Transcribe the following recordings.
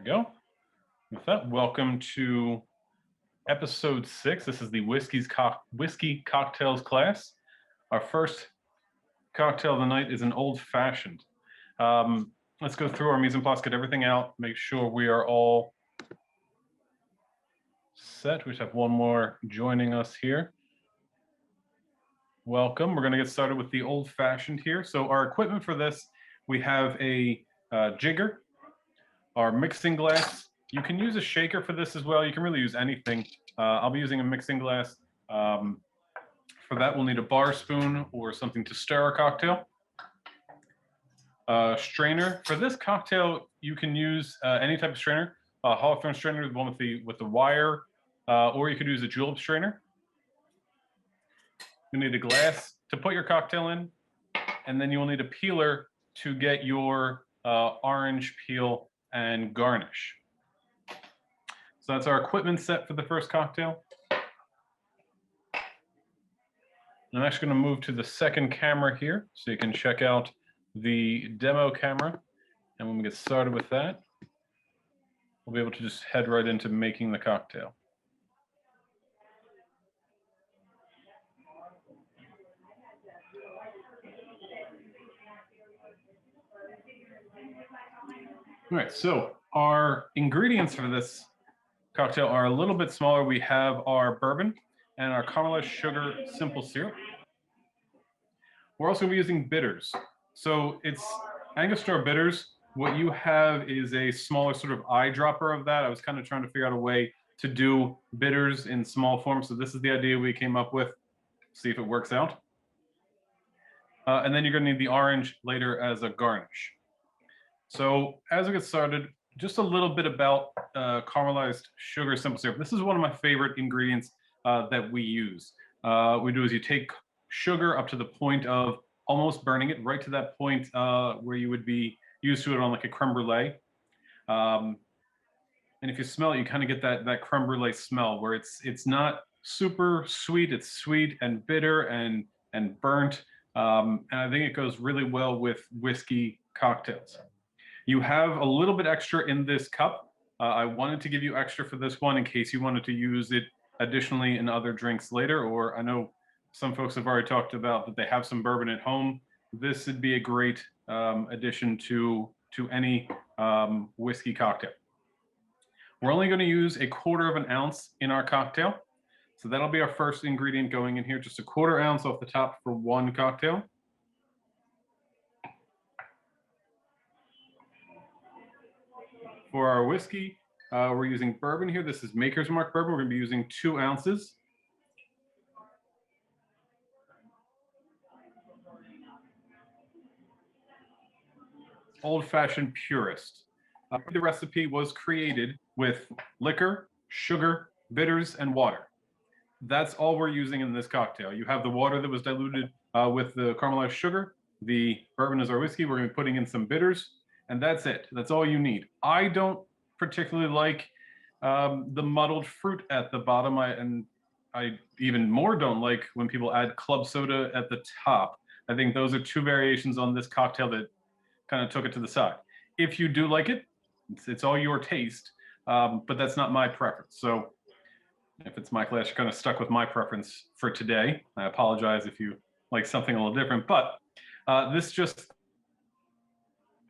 go. With that, welcome to episode 6. This is the whiskey cocktails class. Our first cocktail of the night is an old fashioned. Let's go through our mise en place, get everything out, make sure we are all set. We just have one more joining us here. Welcome. We're going to get started with the old fashioned here. So our equipment for this, we have a jigger, our mixing glass. You can use a shaker for this as well. You can really use anything. I'll be using a mixing glass. For that, we'll need a bar spoon or something to stir our cocktail. Strainer. For this cocktail, you can use any type of strainer. Hawthorne strainer, the one with the wire, or you could use a julep strainer. You need a glass to put your cocktail in, and then you will need a peeler to get your orange peel and garnish. So that's our equipment set for the first cocktail. I'm actually going to move to the second camera here so you can check out the demo camera. And when we get started with that, we'll be able to just head right into making the cocktail. All right, so our ingredients for this cocktail are a little bit smaller. We have our bourbon and our caramelized sugar simple syrup. We're also going to be using bitters. So it's Angostura bitters. What you have is a smaller sort of eyedropper of that. I was kind of trying to figure out a way to do bitters in small form. So this is the idea we came up with. See if it works out. And then you're going to need the orange later as a garnish. So as we get started, just a little bit about caramelized sugar simple syrup. This is one of my favorite ingredients that we use. What we do is you take sugar up to the point of almost burning it, right to that point where you would be used to it on like a creme brulee. And if you smell it, you kind of get that creme brulee smell where it's not super sweet. It's sweet and bitter and burnt. And I think it goes really well with whiskey cocktails. You have a little bit extra in this cup. I wanted to give you extra for this one in case you wanted to use it additionally in other drinks later, or I know some folks have already talked about that they have some bourbon at home. This would be a great addition to any whiskey cocktail. We're only going to use 1/4 ounce in our cocktail. So that'll be our first ingredient going in here, just 1/4 ounce off the top for one cocktail. For our whiskey, we're using bourbon here. This is Maker's Mark bourbon. We're going to be using 2 ounces. Old-fashioned purist. The recipe was created with liquor, sugar, bitters, and water. That's all we're using in this cocktail. You have the water that was diluted with the caramelized sugar. The bourbon is our whiskey. We're going to be putting in some bitters. And that's it. That's all you need. I don't particularly like the muddled fruit at the bottom. I even more don't like when people add club soda at the top. I think those are 2 variations on this cocktail that kind of took it to the side. If you do like it, it's all your taste, but that's not my preference. So if it's my class, you're kind of stuck with my preference for today. I apologize if you like something a little different, but this just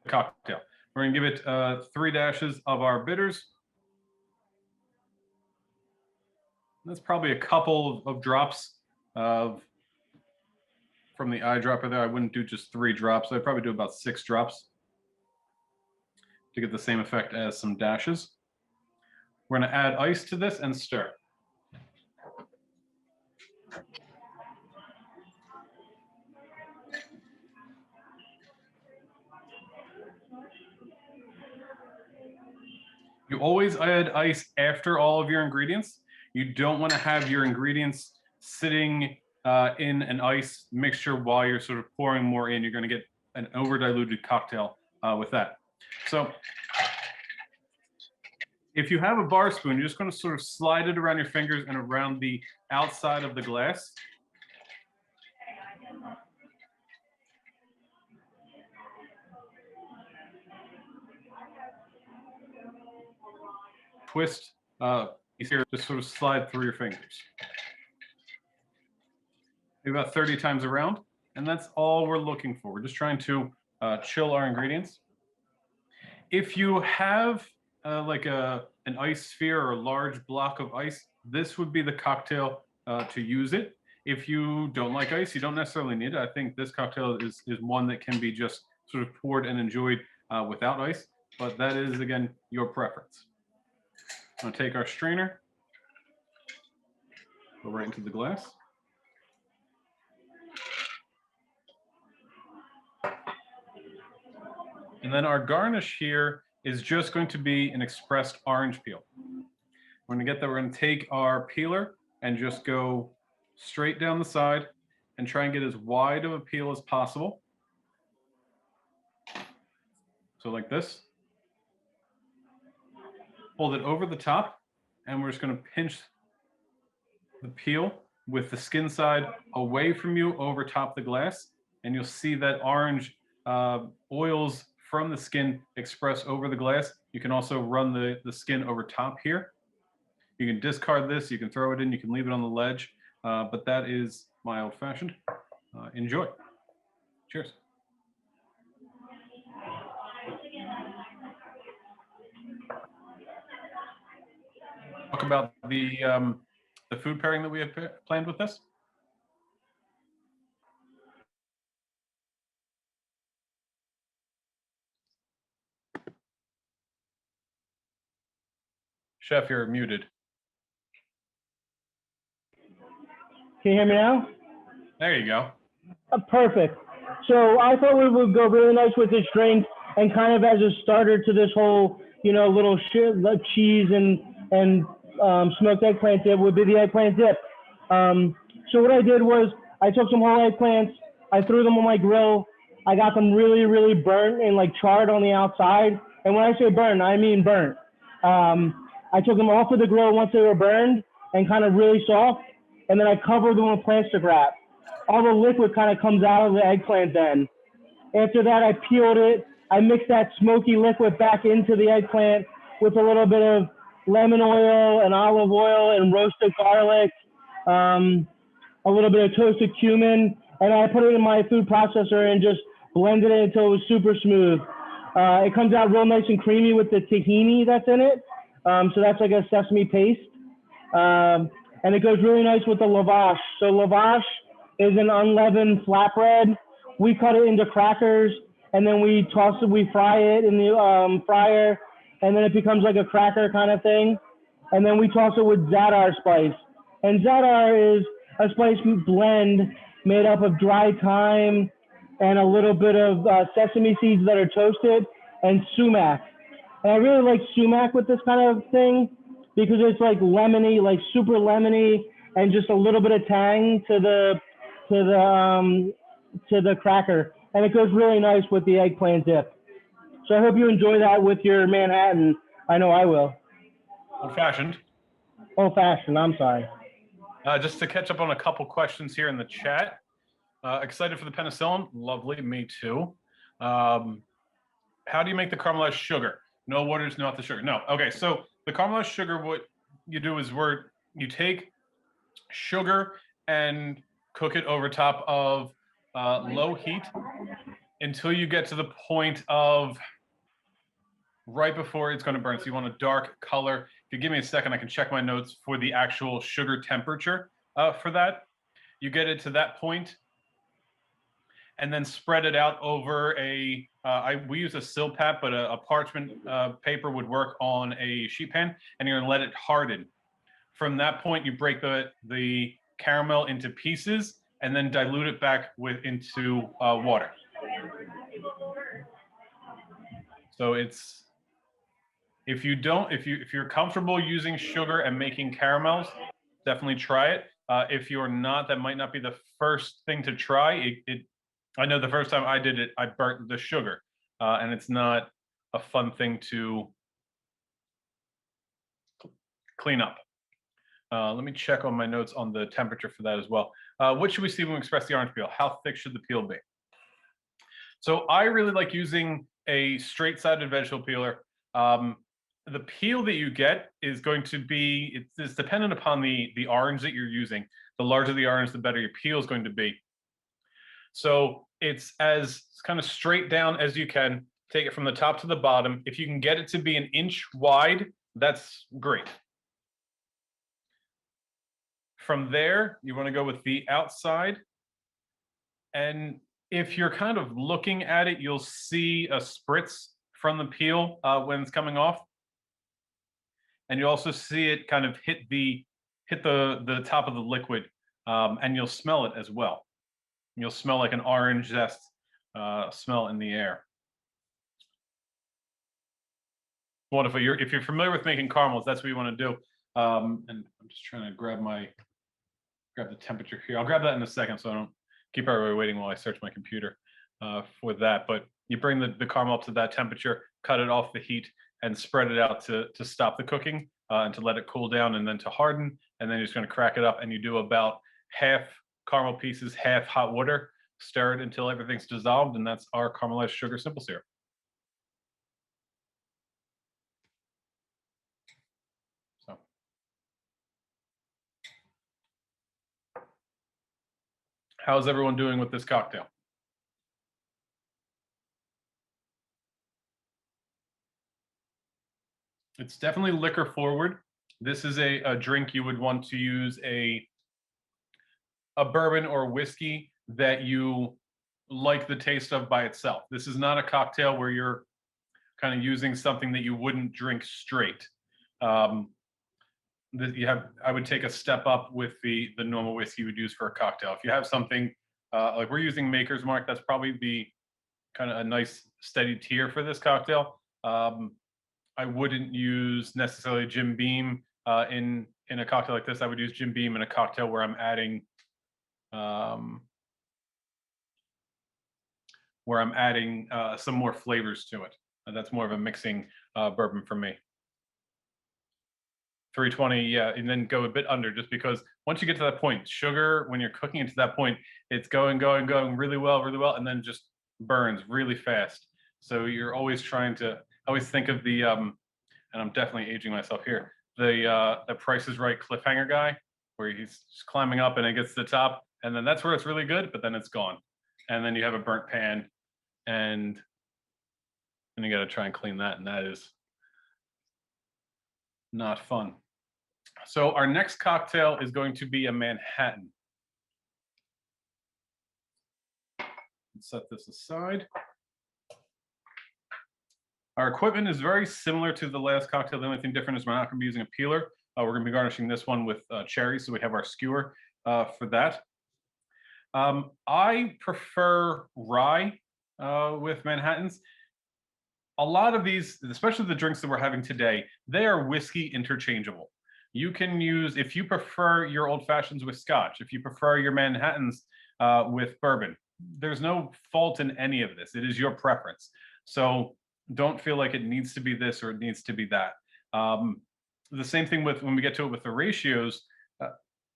cocktail. We're going to give it 3 dashes of our bitters. That's probably a couple of drops from the eyedropper there. I wouldn't do just 3 drops. I'd probably do about 6 drops to get the same effect as some dashes. We're going to add ice to this and stir. You always add ice after all of your ingredients. You don't want to have your ingredients sitting in an ice mixture while you're sort of pouring more in. You're going to get an over-diluted cocktail with that. So if you have a bar spoon, you're just going to sort of slide it around your fingers and around the outside of the glass. twist here, just sort of slide through your fingers. Maybe about 30 times around, and that's all we're looking for. We're just trying to chill our ingredients. If you have like an ice sphere or a large block of ice, this would be the cocktail to use it. If you don't like ice, you don't necessarily need it. I think this cocktail is one that can be just sort of poured and enjoyed without ice, but that is, again, your preference. I'm gonna take our strainer, go right into the glass. And then our garnish here is just going to be an expressed orange peel. We're going to get that. We're going to take our peeler and just go straight down the side and try and get as wide of a peel as possible. So like this. Hold it over the top, and we're just going to pinch the peel with the skin side away from you over top the glass, and you'll see that orange oils from the skin express over the glass. You can also run the skin over top here. You can discard this, you can throw it in, you can leave it on the ledge, but that is my old-fashioned. Enjoy. Cheers. Talk about the food pairing that we have planned with this. Chef, you're muted. Can you hear me now? There you go. Perfect. So I thought we would go really nice with this drink, and kind of as a starter to this whole, little cheese and smoked eggplant dip would be the eggplant dip. So what I did was I took some whole eggplants, I threw them on my grill. I got them really, really burnt and like charred on the outside. And when I say burnt, I mean burnt. I took them off of the grill once they were burned and kind of really soft, and then I covered them with plastic wrap. All the liquid kind of comes out of the eggplant then. After that, I peeled it. I mixed that smoky liquid back into the eggplant with a little bit of lemon oil and olive oil and roasted garlic, a little bit of toasted cumin, and I put it in my food processor and just blended it until it was super smooth. It comes out real nice and creamy with the tahini that's in it. So that's like a sesame paste. And it goes really nice with the lavash. So lavash is an unleavened flatbread. We cut it into crackers, and then we toss it, we fry it in the fryer, and then it becomes like a cracker kind of thing. And then we toss it with Zadar spice. And Zadar is a spice blend made up of dry thyme and a little bit of sesame seeds that are toasted and sumac. And I really like sumac with this kind of thing because it's like lemony, like super lemony, and just a little bit of tang to the cracker. And it goes really nice with the eggplant dip. So I hope you enjoy that with your Manhattan. I know I will. Old-fashioned. Old-fashioned, I'm sorry. Just to catch up on a couple questions here in the chat. Excited for the penicillin? Lovely, me too. How do you make the caramelized sugar? No waters, not the sugar. No. Okay, so the caramelized sugar, what you do is you take sugar and cook it over top of low heat until you get to the point of right before it's going to burn. So you want a dark color. If you give me a second, I can check my notes for the actual sugar temperature for that. You get it to that point, and then spread it out over we use a silpat, but a parchment paper would work on a sheet pan, and you're gonna let it harden. From that point, you break the caramel into pieces, and then dilute it back into water. So if you're comfortable using sugar and making caramels, definitely try it. If you're not, that might not be the first thing to try. I know the first time I did it, I burnt the sugar, and it's not a fun thing to clean up. Let me check on my notes on the temperature for that as well. What should we see when we express the orange peel? How thick should the peel be? So I really like using a straight-sided vegetable peeler. the peel that you get is going to be, it's dependent upon the orange that you're using. The larger the orange, the better your peel is going to be. So it's as kind of straight down as you can. Take it from the top to the bottom. If you can get it to be an inch wide, that's great. From there, you want to go with the outside. And if you're kind of looking at it, you'll see a spritz from the peel when it's coming off. And you also see it kind of hit the top of the liquid, and you'll smell it as well. You'll smell like an orange zest smell in the air. Wonderful. If you're familiar with making caramels, that's what you want to do. And I'm just trying to grab the temperature here. I'll grab that in a second, so I don't keep everybody waiting while I search my computer for that. But you bring the caramel up to that temperature, cut it off the heat, and spread it out to stop the cooking and to let it cool down, and then to harden. And then you're just going to crack it up, and you do about half caramel pieces, half hot water. Stir it until everything's dissolved, and that's our caramelized sugar simple syrup. So, how's everyone doing with this cocktail? It's definitely liquor forward. This is a drink you would want to use a bourbon or whiskey that you like the taste of by itself. This is not a cocktail where you're kind of using something that you wouldn't drink straight. I would take a step up with the normal whiskey you would use for a cocktail. If you have something like we're using Maker's Mark, that's probably the kind of a nice steady tier for this cocktail. I wouldn't use necessarily Jim Beam in a cocktail like this. I would use Jim Beam in a cocktail where I'm adding some more flavors to it. That's more of a mixing bourbon for me. 320, yeah, and then go a bit under, just because once you get to that point, sugar, when you're cooking it to that point, it's going really well, and then just burns really fast. So you're always trying to think of the and I'm definitely aging myself here, the Price is Right cliffhanger guy, where he's just climbing up and it gets to the top, and then that's where it's really good, but then it's gone, and then you have a burnt pan, and you got to try and clean that, and that is not fun. So our next cocktail is going to be a Manhattan. Let's set this aside. Our equipment is very similar to the last cocktail. The only thing different is we're not going to be using a peeler. We're going to be garnishing this one with cherries, so we have our skewer for that. I prefer rye with Manhattans. A lot of these, especially the drinks that we're having today, they are whiskey interchangeable. You can use, if you prefer your old fashions with scotch, if you prefer your Manhattans with bourbon, there's no fault in any of this. It is your preference. So don't feel like it needs to be this or it needs to be that. The same thing with when we get to it with the ratios.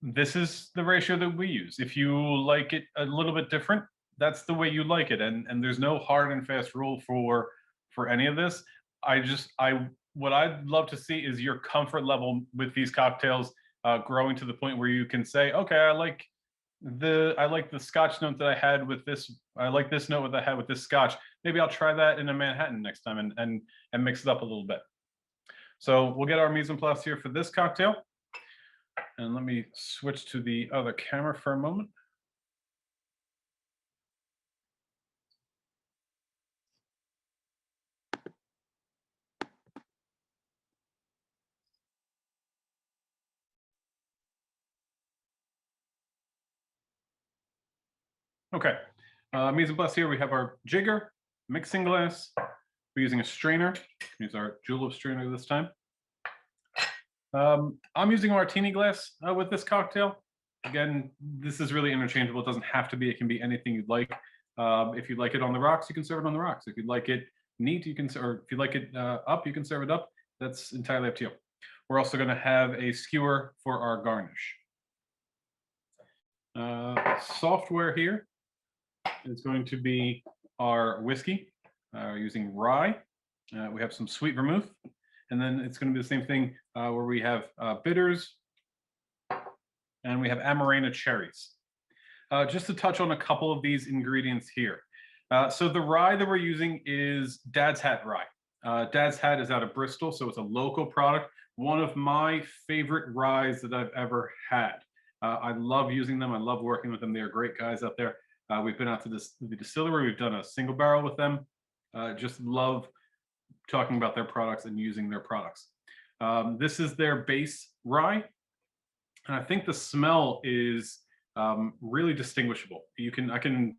This is the ratio that we use. If you like it a little bit different, that's the way you like it. And there's no hard and fast rule for any of this. What I'd love to see is your comfort level with these cocktails growing to the point where you can say, okay, I like the scotch note that I had with this. I like this note that I had with this scotch. Maybe I'll try that in a Manhattan next time and mix it up a little bit. So we'll get our mise en place here for this cocktail. And let me switch to the other camera for a moment. Okay, mise en place here, we have our jigger, mixing glass. We're using a strainer. Use our julep strainer this time. I'm using a martini glass with this cocktail. Again, this is really interchangeable. It doesn't have to be. It can be anything you'd like. If you like it on the rocks, you can serve it on the rocks. If you'd like it neat, you can, or if you like it up, you can serve it up. That's entirely up to you. We're also going to have a skewer for our garnish. Software here is going to be our whiskey using rye. We have some sweet vermouth, And then it's going to be the same thing where we have bitters and we have Amarena cherries. Just to touch on a couple of these ingredients here. So the rye that we're using is Dad's Hat rye. Dad's Hat is out of Bristol, so it's a local product. One of my favorite ryes that I've ever had. I love using them. I love working with them. They're great guys out there. We've been out to the distillery. We've done a single barrel with them. Just love talking about their products and using their products. This is their base rye. And I think the smell is really distinguishable. I can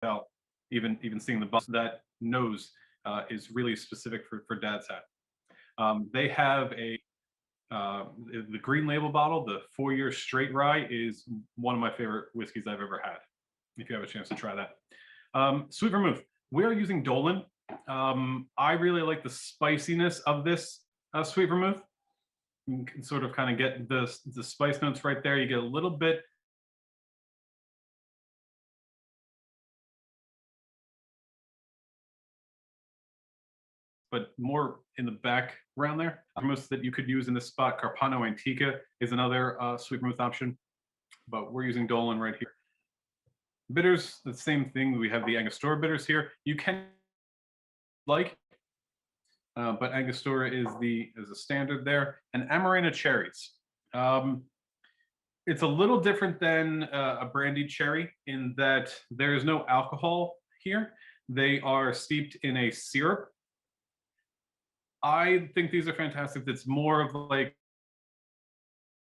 tell, even seeing the bus, that nose is really specific for Dad's Hat. They have the green label bottle, the 4-year straight rye is one of my favorite whiskeys I've ever had. If you have a chance to try that. Sweet vermouth. We are using Dolan. I really like the spiciness of this sweet vermouth. You can sort of kind of get the spice notes right there. You get a little bit but more in the background there. Vermouths that you could use in this spot, Carpano Antica is another sweet vermouth option, but we're using Dolan right here. Bitters, the same thing. We have the Angostura bitters here. You can but Angostura is a standard there. And Amarena cherries. It's a little different than a brandied cherry in that there is no alcohol here. They are steeped in a syrup. I think these are fantastic. It's more of like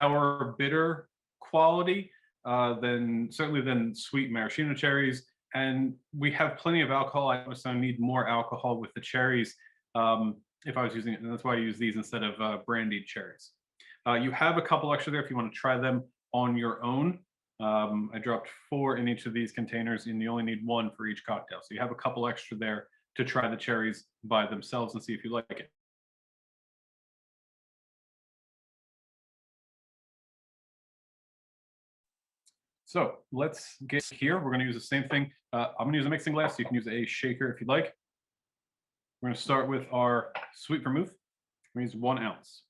our bitter quality than sweet maraschino cherries. And we have plenty of alcohol. I just don't need more alcohol with the cherries if I was using it. And that's why I use these instead of brandied cherries. You have a couple extra there if you want to try them on your own. I dropped 4 in each of these containers, and you only need 1 for each cocktail. So you have a couple extra there to try the cherries by themselves and see if you like it. So let's get here. We're going to use the same thing. I'm going to use a mixing glass. You can use a shaker if you'd like. We're going to start with our sweet vermouth. We use 1 ounce.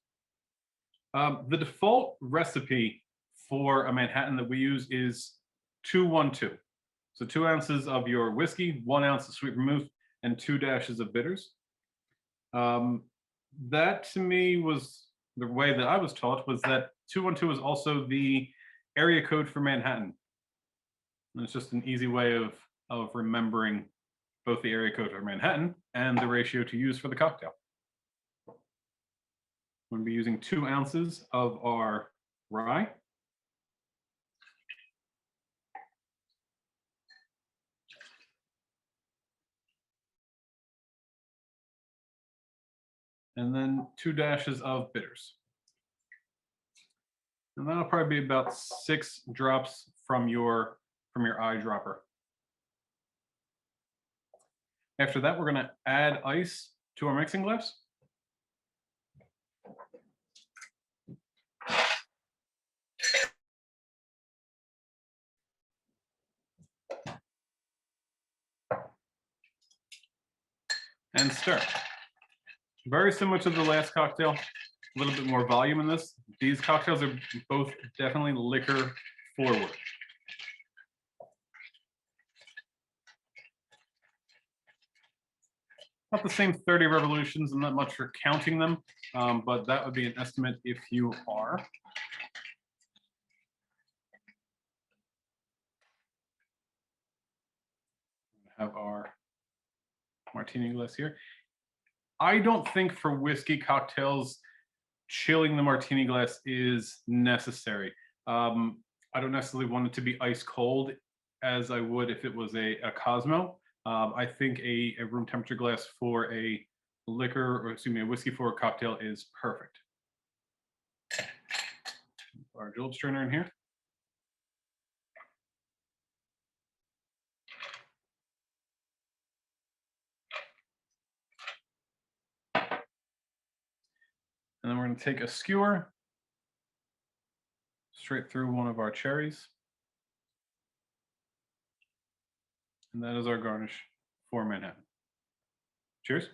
The default recipe for a Manhattan that we use is 2-1-2. So 2 ounces of your whiskey, 1 ounce of sweet vermouth, and 2 dashes of bitters. That to me was the way that I was taught, was that 2-1-2 is also the area code for Manhattan. And it's just an easy way of remembering both the area code for Manhattan and the ratio to use for the cocktail. We're going to be using 2 ounces of our rye. And then 2 dashes of bitters. And that'll probably be about 6 drops from your eyedropper. After that, we're going to add ice to our mixing glass. And stir. Very similar to the last cocktail, a little bit more volume in this. These cocktails are both definitely liquor forward. Not the same 30 revolutions, I'm not much for counting them, but that would be an estimate if you are. Have our martini glass here. I don't think for whiskey cocktails, chilling the martini glass is necessary. I don't necessarily want it to be ice cold as I would if it was a Cosmo. I think a room temperature glass for a a whiskey forward cocktail is perfect. Our julep strainer in here. And then we're going to take a skewer straight through one of our cherries. And that is our garnish for Manhattan. Cheers.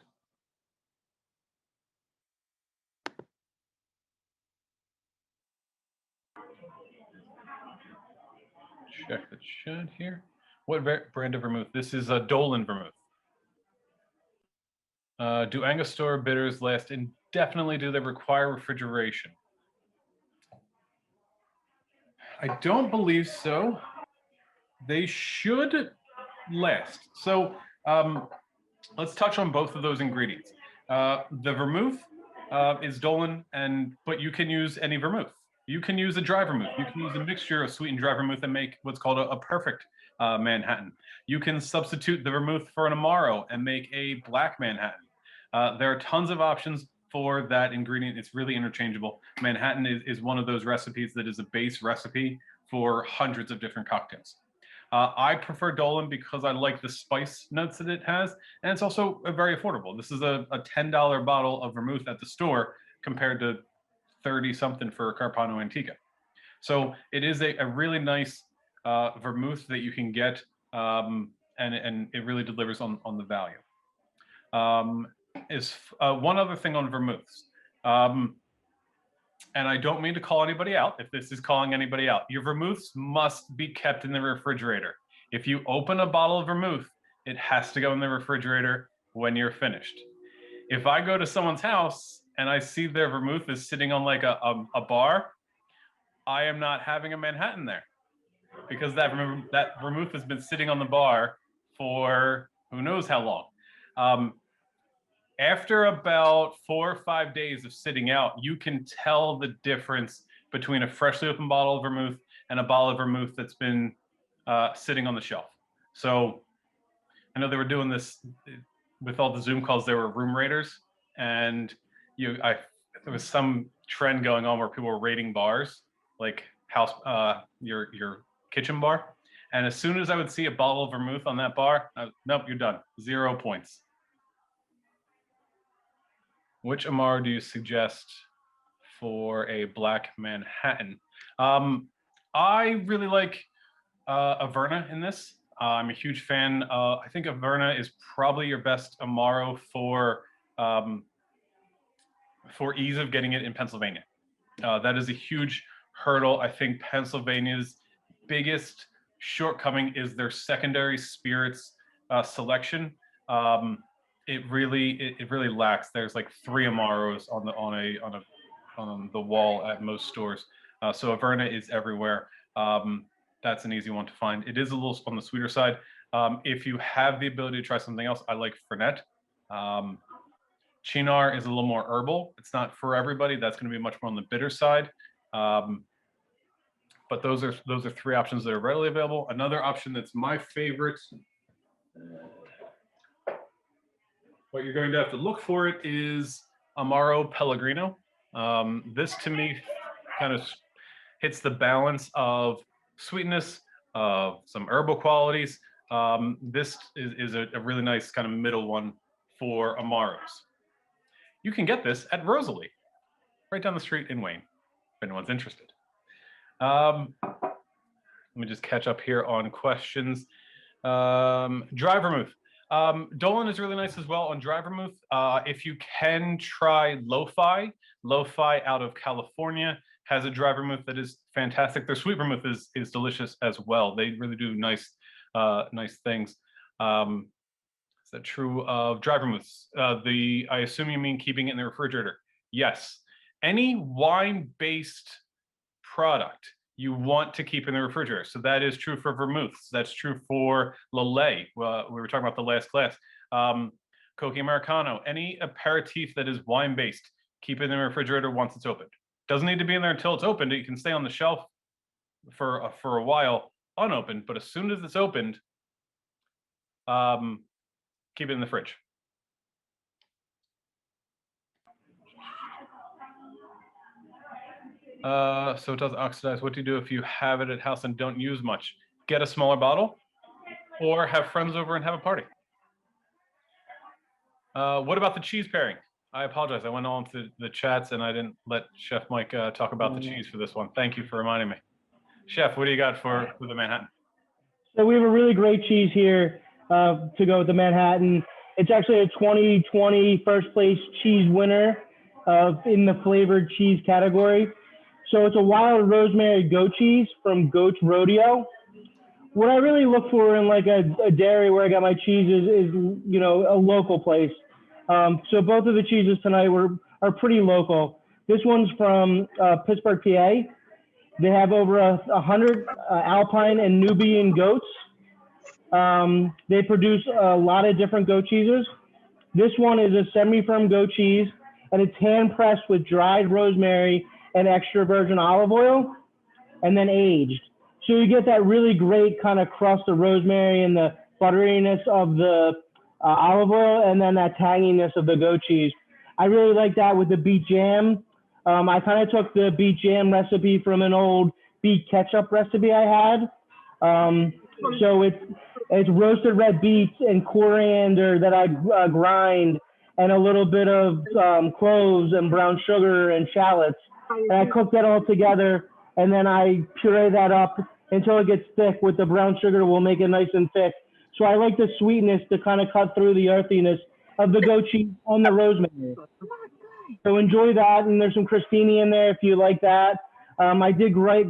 Check the chat here. What brand of vermouth? This is a Dolan vermouth. Do Angostura bitters last indefinitely? Do they require refrigeration? I don't believe so. They should last. So let's touch on both of those ingredients. The vermouth is Dolan, but you can use any vermouth. You can use a dry vermouth. You can use a mixture of sweet and dry vermouth and make what's called a perfect Manhattan. You can substitute the vermouth for an Amaro and make a black Manhattan. There are tons of options for that ingredient. It's really interchangeable. Manhattan is one of those recipes that is a base recipe for hundreds of different cocktails. I prefer Dolan because I like the spice notes that it has, and it's also very affordable. This is a $10 bottle of vermouth at the store compared to 30-something for a Carpano Antica. So it is a really nice vermouth that you can get, and it really delivers on the value. One other thing on vermouths. And I don't mean to call anybody out if this is calling anybody out. Your vermouths must be kept in the refrigerator. If you open a bottle of vermouth, it has to go in the refrigerator when you're finished. If I go to someone's house and I see their vermouth is sitting on like a bar, I am not having a Manhattan there because that vermouth has been sitting on the bar for who knows how long. After about 4 or 5 days of sitting out, you can tell the difference between a freshly opened bottle of vermouth and a bottle of vermouth that's been sitting on the shelf. So I know they were doing this with all the Zoom calls. There were room raters, and there was some trend going on where people were rating bars, like your kitchen bar. And as soon as I would see a bottle of vermouth on that bar, nope, you're done. 0 points. Which Amaro do you suggest for a black Manhattan? I really like Averna in this. I'm a huge fan. I think Averna is probably your best Amaro for ease of getting it in Pennsylvania. That is a huge hurdle. I think Pennsylvania's biggest shortcoming is their secondary spirits selection. It really lacks. There's like 3 Amaros on the wall at most stores. So Averna is everywhere. That's an easy one to find. It is a little on the sweeter side. If you have the ability to try something else, I like Fernet. Chinar is a little more herbal. It's not for everybody. That's going to be much more on the bitter side. But those are 3 options that are readily available. Another option that's my favorite. What you're going to have to look for it is Amaro Pellegrino. This to me kind of hits the balance of sweetness, some herbal qualities. This is a really nice kind of middle one for Amaros. You can get this at Rosalie, right down the street in Wayne, if anyone's interested. Let me just catch up here on questions. Dry vermouth. Dolan is really nice as well on dry vermouth. If you can try Lo-Fi out of California has a dry vermouth that is fantastic. Their sweet vermouth is delicious as well. They really do nice things. Is that true of dry vermouths? I assume you mean keeping it in the refrigerator. Yes. Any wine-based product you want to keep in the refrigerator. So that is true for vermouths. That's true for Lillet. We were talking about the last class. Cocchi Americano. Any aperitif that is wine-based, keep it in the refrigerator once it's opened. Doesn't need to be in there until it's opened. It can stay on the shelf for a while unopened, but as soon as it's opened, keep it in the fridge. So it does oxidize. What do you do if you have it at house and don't use much? Get a smaller bottle or have friends over and have a party. What about the cheese pairing? I apologize. I went on to the chats and I didn't let Chef Mike talk about the cheese for this one. Thank you for reminding me. Chef, what do you got for the Manhattan? So we have a really great cheese here to go with the Manhattan. It's actually a 2020 first place cheese winner in the flavored cheese category. So it's a wild rosemary goat cheese from Goat's Rodeo. What I really look for in like a dairy where I got my cheese is you know, a local place. So both of the cheeses tonight are pretty local. This one's from Pittsburgh, PA. They have over 100 Alpine and Nubian goats. They produce a lot of different goat cheeses. This one is a semi-firm goat cheese, and it's hand pressed with dried rosemary and extra virgin olive oil, and then aged. So you get that really great kind of crust of rosemary and the butteriness of the olive oil, and then that tanginess of the goat cheese. I really like that with the beet jam. I kind of took the beet jam recipe from an old beet ketchup recipe I had. So it's roasted red beets and coriander that I grind, and a little bit of cloves and brown sugar and shallots. And I cook that all together, and then I puree that up until it gets thick. With the brown sugar, we'll make it nice and thick. So I like the sweetness to kind of cut through the earthiness of the goat cheese and the rosemary. So enjoy that, and there's some crostini in there if you like that. I did grate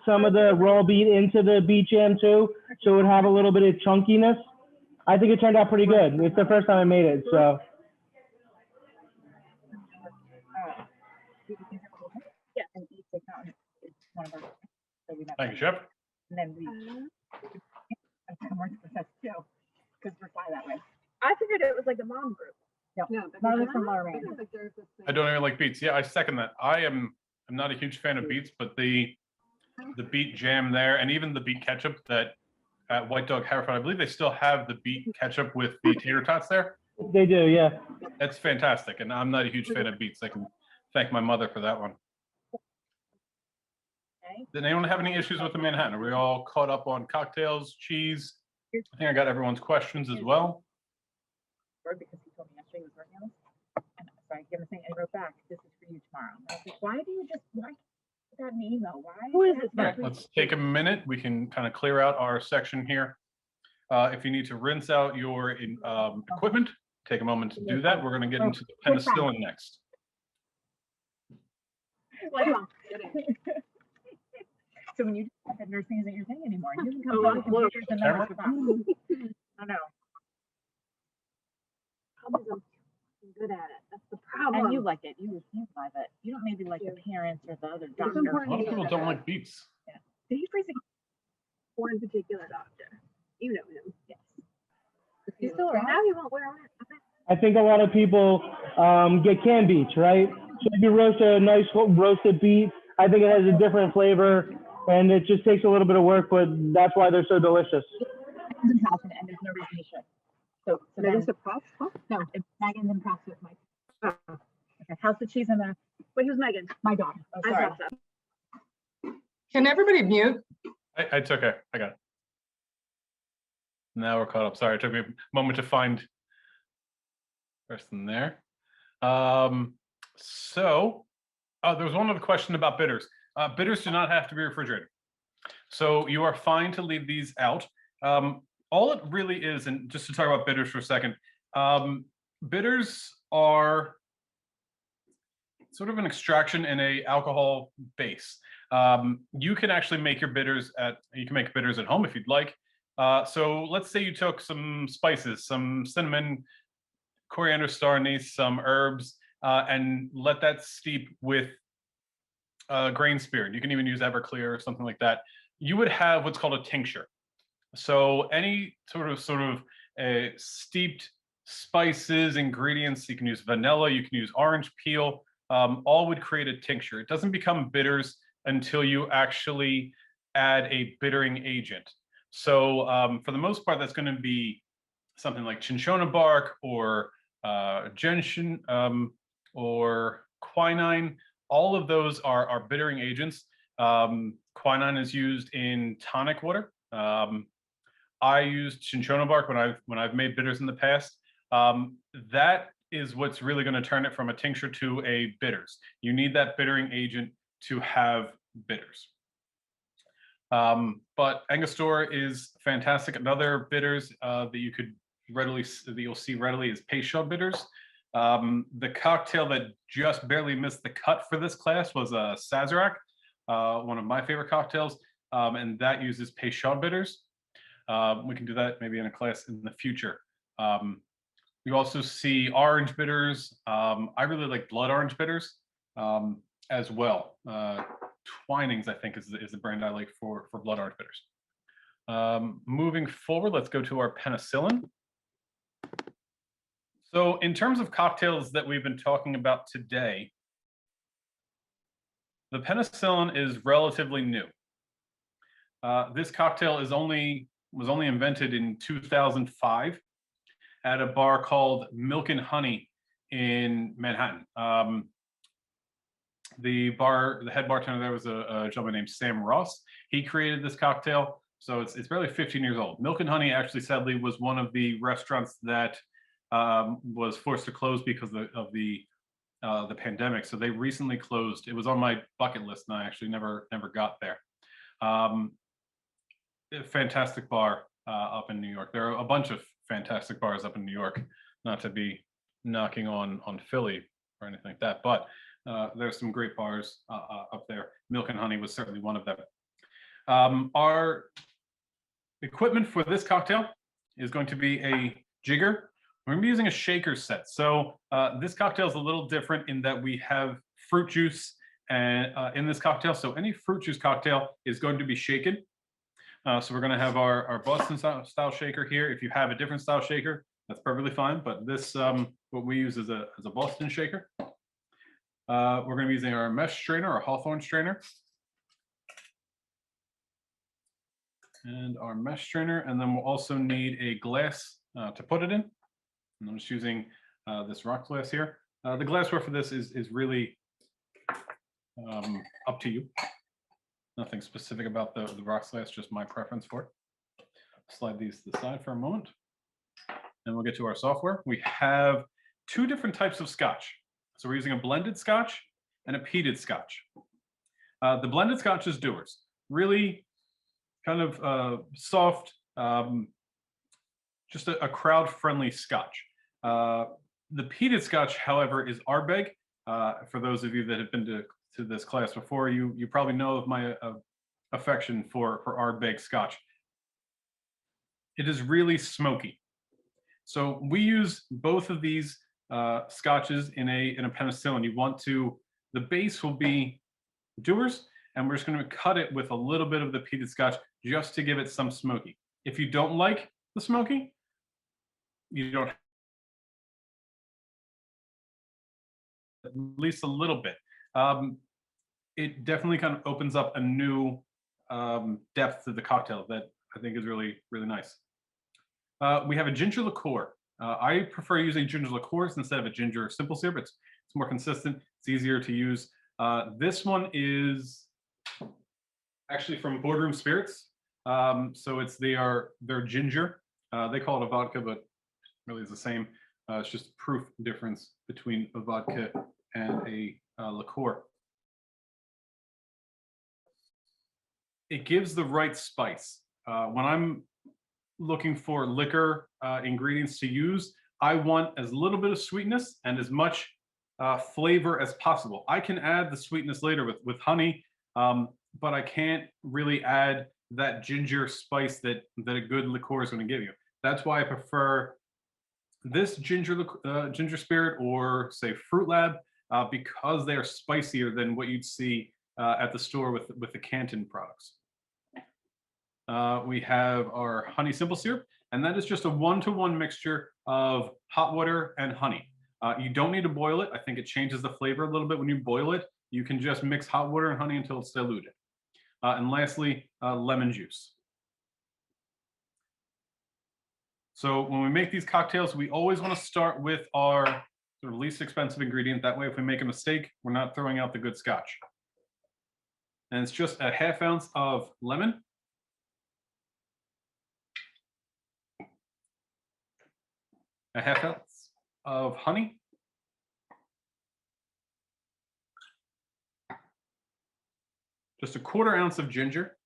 some of the raw beet into the beet jam too, so it would have a little bit of chunkiness. I think it turned out pretty good. It's the first time I made it, so. Yeah, and each account is one of our. So we Thank you, Chef. And then we work with us too, because we're fly that way. I figured it was like a mom group. No, none of us from Lorraine. I don't even like beets. Yeah, I second that. I'm not a huge fan of beets, but the beet jam there, and even the beet ketchup that at White Dog Hereford, I believe they still have the beet ketchup with the tater tots there. They do, yeah. That's fantastic, and I'm not a huge fan of beets. I can thank my mother for that one. Okay. Did anyone have any issues with the Manhattan? Are we all caught up on cocktails, cheese? I think I got everyone's questions as well. Because he told me yesterday he was working on this. And so I gave him a thing, and he wrote back, "This is for you tomorrow." And I was like, why put that in the email? Why? Who is this? All right, let's take a minute. We can kind of clear out our section here. If you need to rinse out your equipment, take a moment to do that. We're going to get into the penicillin next. So when you have nursing isn't your thing anymore, you can come on computers and then work with us. I know. I'm good at it. That's the problem. And you like it. You love it. You don't maybe like the parents or the other doctor. A lot of people don't like beets. Yeah. Did he freeze it? One particular doctor. You know him. Yes. He's still around. Now he won't wear it. I think a lot of people get canned beets, right? So if you roast a nice roasted beet, I think it has a different flavor, and it just takes a little bit of work, but that's why they're so delicious. And there's no reason he should. So Megan's the props? Huh? no, Megan's in props with Mike. Oh. Okay, how's the cheese in there? Wait, who's Megan? My daughter. Oh, I sorry. thought so. Can everybody mute? It's okay. I got it. Now we're caught up. Sorry, it took me a moment to find person there. So there was one other question about bitters. Bitters do not have to be refrigerated. So you are fine to leave these out. All it really is, and just to talk about bitters for a second, bitters are sort of an extraction in a alcohol base. You can actually make your bitters you can make bitters at home if you'd like. So let's say you took some spices, some cinnamon, coriander, star anise, some herbs, and let that steep with grain spirit. You can even use Everclear or something like that. You would have what's called a tincture. So any sort of steeped spices, ingredients, you can use vanilla, you can use orange peel, all would create a tincture. It doesn't become bitters until you actually add a bittering agent. So for the most part, that's going to be something like cinchona bark or gentian or quinine. All of those are bittering agents. Quinine is used in tonic water. I used cinchona bark when I've made bitters in the past. That is what's really going to turn it from a tincture to a bitters. You need that bittering agent to have bitters. But Angostura is fantastic. Another bitters that you'll see readily is Peychaud bitters. The cocktail that just barely missed the cut for this class was a Sazerac, one of my favorite cocktails, and that uses Peychaud bitters. We can do that maybe in a class in the future. You also see orange bitters. I really like blood orange bitters as well. Twinings, I think, is the brand I like for blood orange bitters. Moving forward, let's go to our penicillin. So in terms of cocktails that we've been talking about today, the penicillin is relatively new. This cocktail was only invented in 2005 at a bar called Milk and Honey in Manhattan. The head bartender there was a gentleman named Sam Ross. He created this cocktail, so it's barely 15 years old. Milk and Honey actually, sadly, was one of the restaurants that was forced to close because of the pandemic. So they recently closed. It was on my bucket list, and I actually never got there. A fantastic bar up in New York. There are a bunch of fantastic bars up in New York. Not to be knocking on Philly or anything like that, but there's some great bars up there. Milk and Honey was certainly one of them. Our equipment for this cocktail is going to be a jigger. We're going to be using a shaker set. So this cocktail is a little different in that we have fruit juice and in this cocktail. So any fruit juice cocktail is going to be shaken. So we're going to have our Boston style shaker here. If you have a different style shaker, that's perfectly fine. But this, what we use is a Boston shaker. We're going to be using our mesh strainer, our Hawthorne strainer. And our mesh strainer. And then we'll also need a glass to put it in. And I'm just using this rock glass here. The glassware for this is really up to you. Nothing specific about the rock glass, just my preference for it. Slide these to the side for a moment. And we'll get to our software. We have two different types of scotch. So we're using a blended scotch and a peated scotch. The blended scotch is Dewar's. Really kind of soft, just a crowd-friendly scotch. The peated scotch, however, is Ardbeg. For those of you that have been to this class before, you probably know of my affection for Ardbeg scotch. It is really smoky. So we use both of these scotches in a penicillin. The base will be Dewar's, and we're just going to cut it with a little bit of the peated scotch just to give it some smoky. If you don't like the smoky, you don't, at least a little bit. It definitely kind of opens up a new depth to the cocktail that I think is really, really nice. We have a ginger liqueur. I prefer using ginger liqueurs instead of a ginger simple syrup. It's more consistent. It's easier to use. This one is actually from Boardroom Spirits. So it's their ginger. They call it a vodka, but really it's the same. It's just a proof difference between a vodka and a liqueur. It gives the right spice. When I'm looking for liquor ingredients to use, I want as little bit of sweetness and as much flavor as possible. I can add the sweetness later with honey, but I can't really add that ginger spice that a good liqueur is going to give you. That's why I prefer this ginger spirit or say Fruit Lab because they are spicier than what you'd see at the store with the Canton products. We have our honey simple syrup, and that is just a 1-to-1 mixture of hot water and honey. You don't need to boil it. I think it changes the flavor a little bit when you boil it. You can just mix hot water and honey until it's diluted. And lastly, lemon juice. So when we make these cocktails, we always want to start with our sort of least expensive ingredient. That way, if we make a mistake, we're not throwing out the good scotch. And it's just a 1/2 ounce of lemon. A 1/2 ounce of honey. Just a 1/4 ounce of ginger.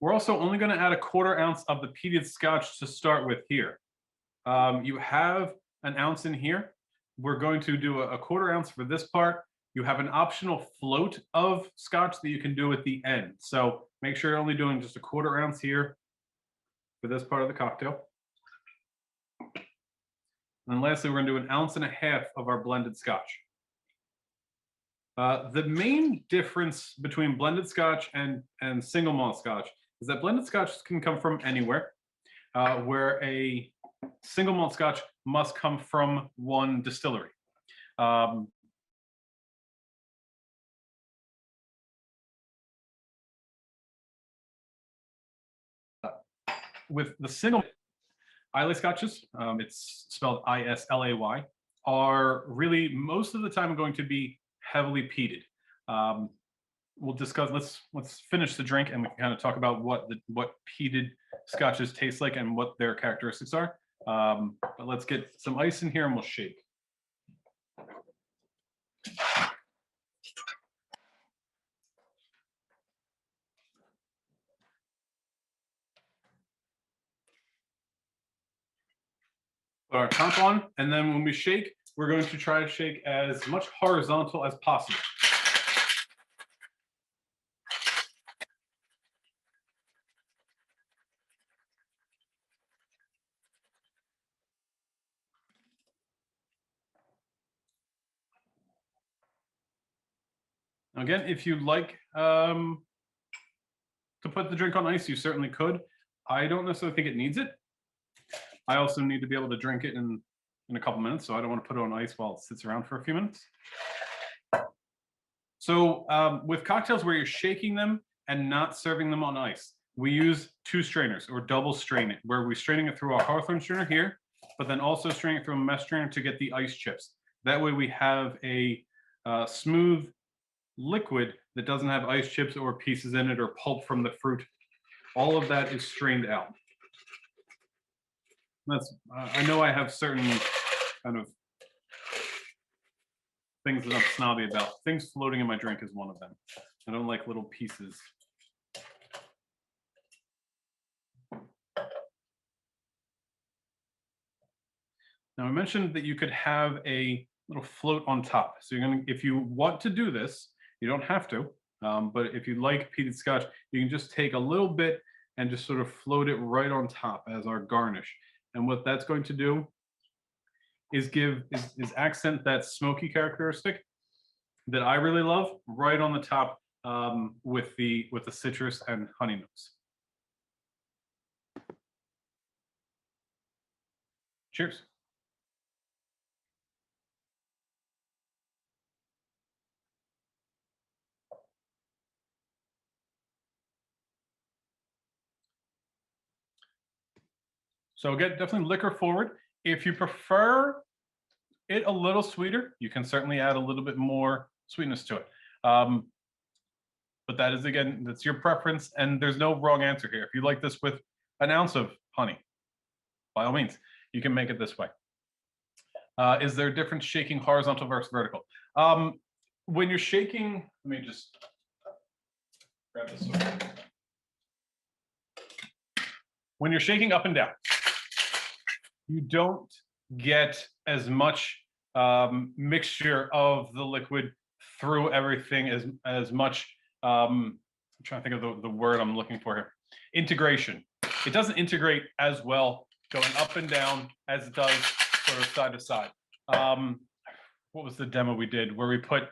We're also only going to add a 1/4 ounce of the peated scotch to start with here. You have an ounce in here. We're going to do a 1/4 ounce for this part. You have an optional float of scotch that you can do at the end. So make sure you're only doing just a 1/4 ounce here for this part of the cocktail. And lastly, we're going to do an 1.5 ounces of our blended scotch. The main difference between blended scotch and single malt scotch is that blended scotch can come from anywhere, where a single malt scotch must come from one distillery. With the single Islay scotches, it's spelled ISLAY, are really most of the time going to be heavily peated. We'll discuss. Let's finish the drink, and we can kind of talk about what peated scotches taste like and what their characteristics are. But let's get some ice in here, and we'll shake. Put our top on, and then when we shake, we're going to try to shake as much horizontal as possible. Again, if you'd like to put the drink on ice, you certainly could. I don't necessarily think it needs it. I also need to be able to drink it in a couple minutes, so I don't want to put it on ice while it sits around for a few minutes. So with cocktails where you're shaking them and not serving them on ice, we use 2 strainers or double strain it, where we're straining it through our Hawthorne strainer here, but then also straining it through a mesh strainer to get the ice chips. That way we have a smooth liquid that doesn't have ice chips or pieces in it or pulp from the fruit. All of that is strained out. That's I know I have certain kind of things that I'm snobby about. Things floating in my drink is one of them. I don't like little pieces. Now I mentioned that you could have a little float on top. So you're gonna, if you want to do this, you don't have to, but if you like peated scotch, you can just take a little bit and just sort of float it right on top as our garnish. And what that's going to do is is accent that smoky characteristic that I really love right on the top with the citrus and honey notes. Cheers. So again, definitely liquor forward. If you prefer it a little sweeter, you can certainly add a little bit more sweetness to it. But that is, again, that's your preference, and there's no wrong answer here. If you like this with an ounce of honey, by all means, you can make it this way. Is there a difference shaking horizontal versus vertical? When you're shaking, let me just grab this one. When you're shaking up and down, you don't get as much mixture of the liquid through everything as much. I'm trying to think of the word I'm looking for here. Integration. It doesn't integrate as well going up and down as it does sort of side to side. What was the demo we did where we put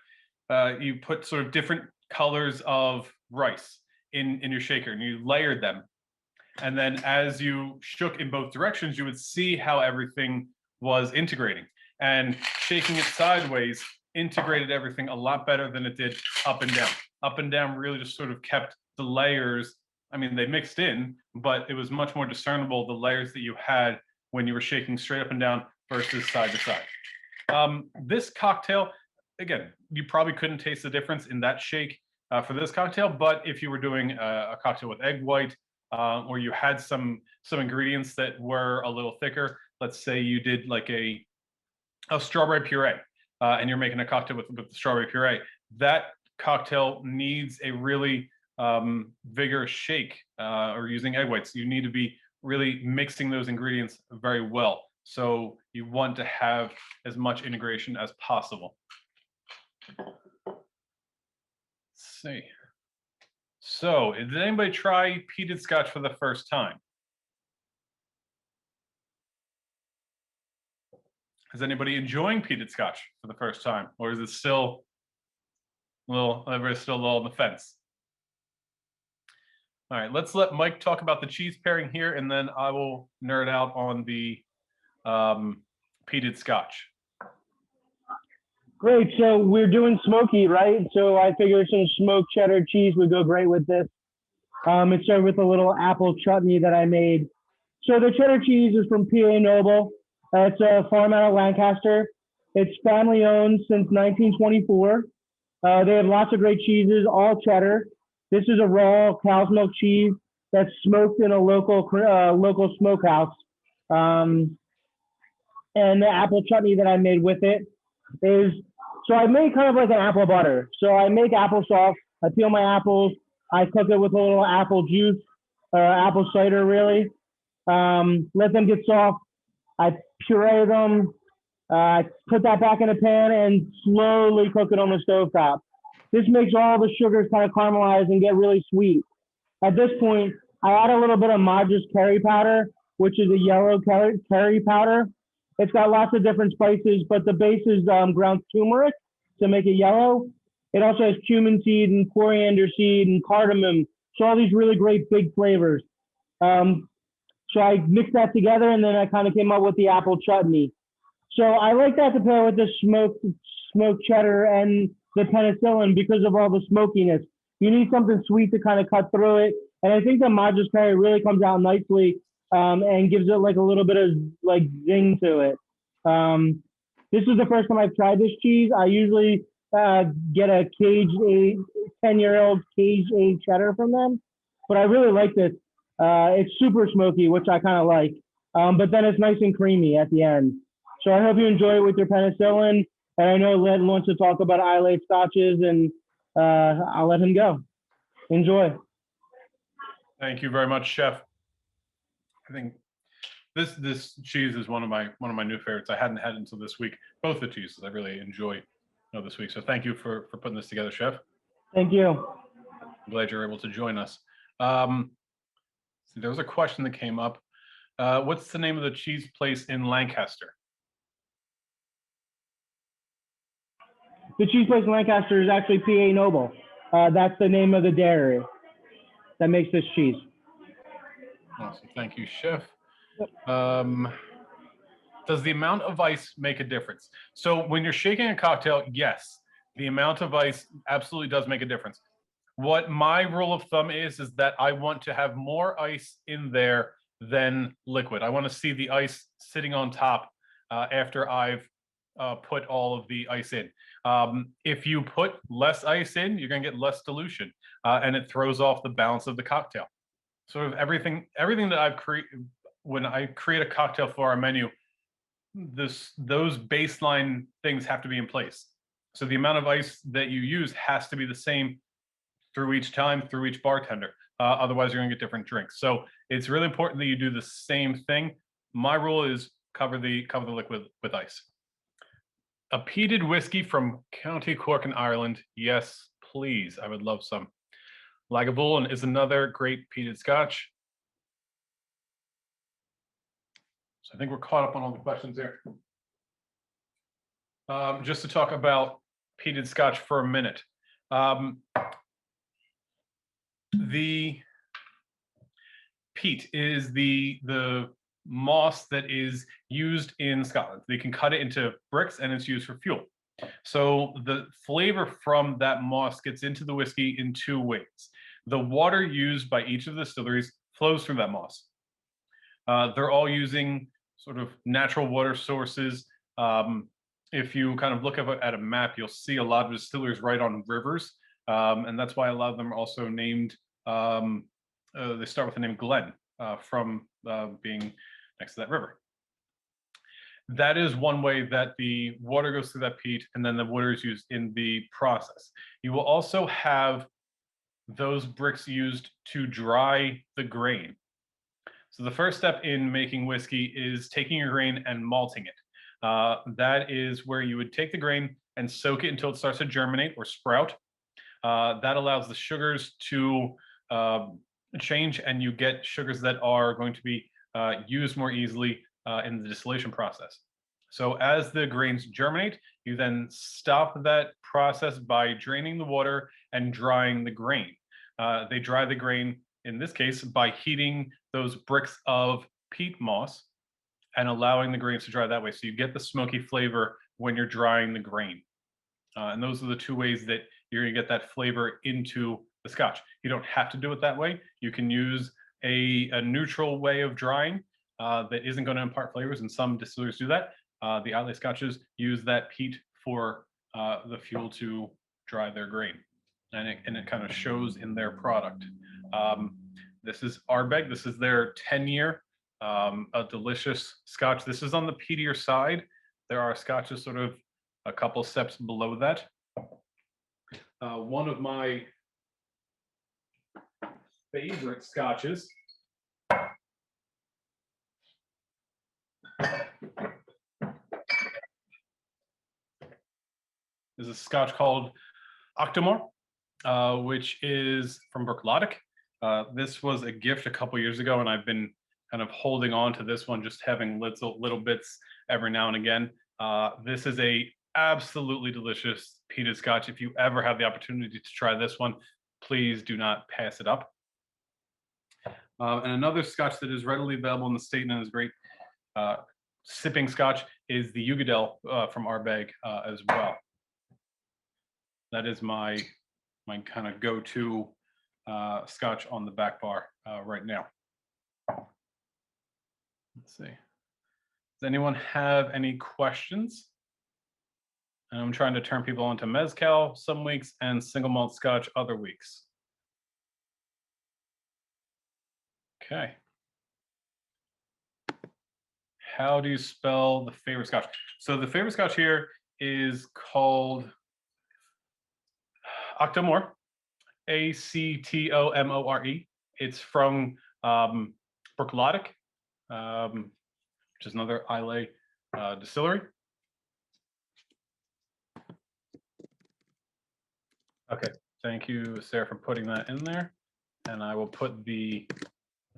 you put sort of different colors of rice in your shaker and you layered them. And then as you shook in both directions, you would see how everything was integrating. And shaking it sideways integrated everything a lot better than it did up and down. Up and down really just sort of kept the layers. I mean, they mixed in, but it was much more discernible, the layers that you had when you were shaking straight up and down versus side to side. This cocktail, again, you probably couldn't taste the difference in that shake for this cocktail, but if you were doing a cocktail with egg white, or you had some ingredients that were a little thicker, let's say you did like a strawberry puree, and you're making a cocktail with the strawberry puree, that cocktail needs a really vigorous shake or using egg whites. You need to be really mixing those ingredients very well. So you want to have as much integration as possible. Let's see. So did anybody try peated scotch for the first time? Is anybody enjoying peated scotch for the first time? Or is it still everybody's still a little on the fence? All right, let's let Mike talk about the cheese pairing here, and then I will nerd out on the peated scotch. Great. So we're doing smoky, right? So I figured some smoked cheddar cheese would go great with this. It's served with a little apple chutney that I made. So the cheddar cheese is from PA Noble. It's a farm out of Lancaster. It's family owned since 1924. They have lots of great cheeses, all cheddar. This is a raw cow's milk cheese that's smoked in a local smokehouse. And the apple chutney that I made with it is, so I made kind of like an apple butter. So I make applesauce, I peel my apples, I cook it with a little apple juice, apple cider really. Let them get soft. I puree them, I put that back in a pan and slowly cook it on the stovetop. This makes all the sugars kind of caramelize and get really sweet. At this point, I add a little bit of Madras curry powder, which is a yellow curry powder. It's got lots of different spices, but the base is ground turmeric to make it yellow. It also has cumin seed and coriander seed and cardamom. So all these really great big flavors. So I mixed that together, and then I kind of came up with the apple chutney. So I like that to pair with the smoked cheddar and the penicillin because of all the smokiness. You need something sweet to kind of cut through it. And I think the Madras curry really comes out nicely and gives it like a little bit of like zing to it. This is the first time I've tried this cheese. I usually get a 10-year-old cage-aged cheddar from them, but I really like this. It's super smoky, which I kind of like, but then it's nice and creamy at the end. So I hope you enjoy it with your penicillin. And I know Len wants to talk about Islay scotches, and I'll let him go. Enjoy. Thank you very much, Chef. I think this cheese is one of my new favorites. I hadn't had until this week. Both the cheeses I really enjoy this week. So thank you for putting this together, Chef. Thank you. I'm glad you're able to join us. There was a question that came up. What's the name of the cheese place in Lancaster? The cheese place in Lancaster is actually PA Noble. That's the name of the dairy that makes this cheese. Awesome. Thank you, Chef. Does the amount of ice make a difference? So when you're shaking a cocktail, yes, the amount of ice absolutely does make a difference. What my rule of thumb is that I want to have more ice in there than liquid. I want to see the ice sitting on top after I've put all of the ice in. If you put less ice in, you're going to get less dilution, and it throws off the balance of the cocktail. Sort of everything that I've created when I create a cocktail for our menu, those baseline things have to be in place. So the amount of ice that you use has to be the same through each bartender. Otherwise, you're going to get different drinks. So it's really important that you do the same thing. My rule is cover the liquid with ice. A peated whiskey from County Cork in Ireland. Yes, please. I would love some. Lagavulin is another great peated scotch. So I think we're caught up on all the questions there. Just to talk about peated scotch for a minute. The peat is the moss that is used in Scotland. They can cut it into bricks and it's used for fuel. So the flavor from that moss gets into the whiskey in two ways. The water used by each of the distilleries flows through that moss. They're all using sort of natural water sources. If you kind of look at a map, you'll see a lot of distilleries right on rivers. And that's why a lot of them are also named, they start with the name Glen from being next to that river. That is one way that the water goes through that peat, and then the water is used in the process. You will also have those bricks used to dry the grain. So the first step in making whiskey is taking your grain and malting it. That is where you would take the grain and soak it until it starts to germinate or sprout. That allows the sugars to change, and you get sugars that are going to be used more easily in the distillation process. So as the grains germinate, you then stop that process by draining the water and drying the grain. They dry the grain, in this case, by heating those bricks of peat moss and allowing the grains to dry that way. So you get the smoky flavor when you're drying the grain. And those are the two ways that you're going to get that flavor into the Scotch. You don't have to do it that way. You can use a neutral way of drying that isn't going to impart flavors, and some distillers do that. The Islay Scotches use that peat for the fuel to dry their grain, and it kind of shows in their product. This is Ardbeg. This is their 10-year, a delicious Scotch. This is on the peatier side. There are Scotches sort of a couple steps below that. One of my favorite Scotches is a Scotch called Octamore, which is from Bruichladdich. This was a gift a couple years ago, and I've been kind of holding on to this one, just having little bits every now and again. This is a absolutely delicious peated Scotch. If you ever have the opportunity to try this one, please do not pass it up. And another Scotch that is readily available in the state and is great sipping Scotch is the Ugadel from Ardbeg as well. That is my kind of go-to Scotch on the back bar right now. Let's see. Does anyone have any questions? And I'm trying to turn people onto Mezcal some weeks and single malt Scotch other weeks. Okay. How do you spell the favorite Scotch? So the favorite Scotch here is called Octamore, Actomore. It's from Bruichladdich, which is another Islay distillery. Okay, thank you, Sarah, for putting that in there. And I will put the,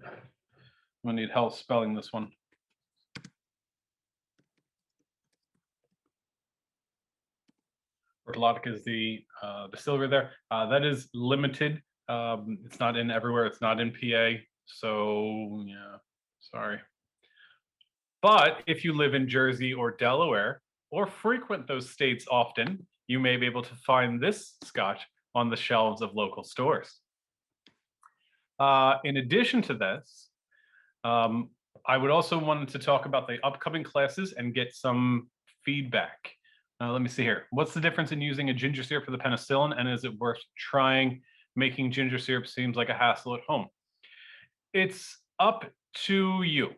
I'm gonna need help spelling this one. Bruichladdich is the distillery there. That is limited. It's not in everywhere. It's not in PA. So yeah, sorry. But if you live in Jersey or Delaware or frequent those states often, you may be able to find this Scotch on the shelves of local stores. In addition to this, I would also want to talk about the upcoming classes and get some feedback. Let me see here. What's the difference in using a ginger syrup for the penicillin, and is it worth trying? Making ginger syrup seems like a hassle at home. It's up to you.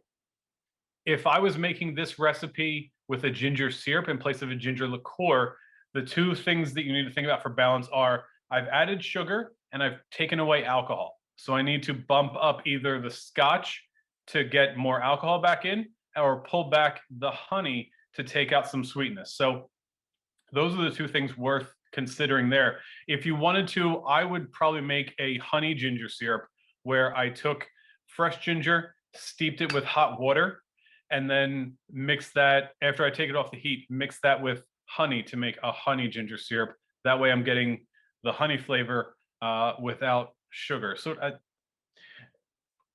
If I was making this recipe with a ginger syrup in place of a ginger liqueur, the two things that you need to think about for balance are I've added sugar and I've taken away alcohol. So I need to bump up either the Scotch to get more alcohol back in or pull back the honey to take out some sweetness. So those are the two things worth considering there. If you wanted to, I would probably make a honey ginger syrup where I took fresh ginger, steeped it with hot water, and then mix that, after I take it off the heat, mix that with honey to make a honey ginger syrup. That way I'm getting the honey flavor without sugar. So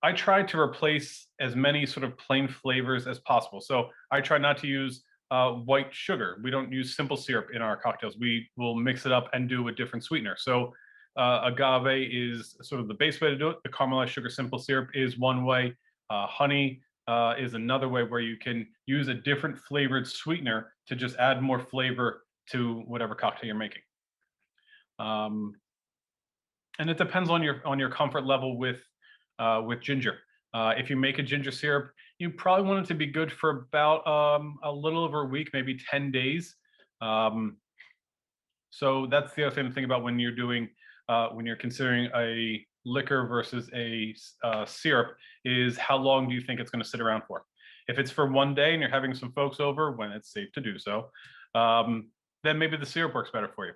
I try to replace as many sort of plain flavors as possible. So I try not to use white sugar. We don't use simple syrup in our cocktails. We will mix it up and do a different sweetener. So agave is sort of the base way to do it. The caramelized sugar simple syrup is one way. Honey is another way where you can use a different flavored sweetener to just add more flavor to whatever cocktail you're making. And it depends on your comfort level with ginger. If you make a ginger syrup, you probably want it to be good for about a little over a week, maybe 10 days. So that's the other thing to think about when you're doing when you're considering a liquor versus a syrup is how long do you think it's going to sit around for? If it's for one day and you're having some folks over when it's safe to do so, then maybe the syrup works better for you.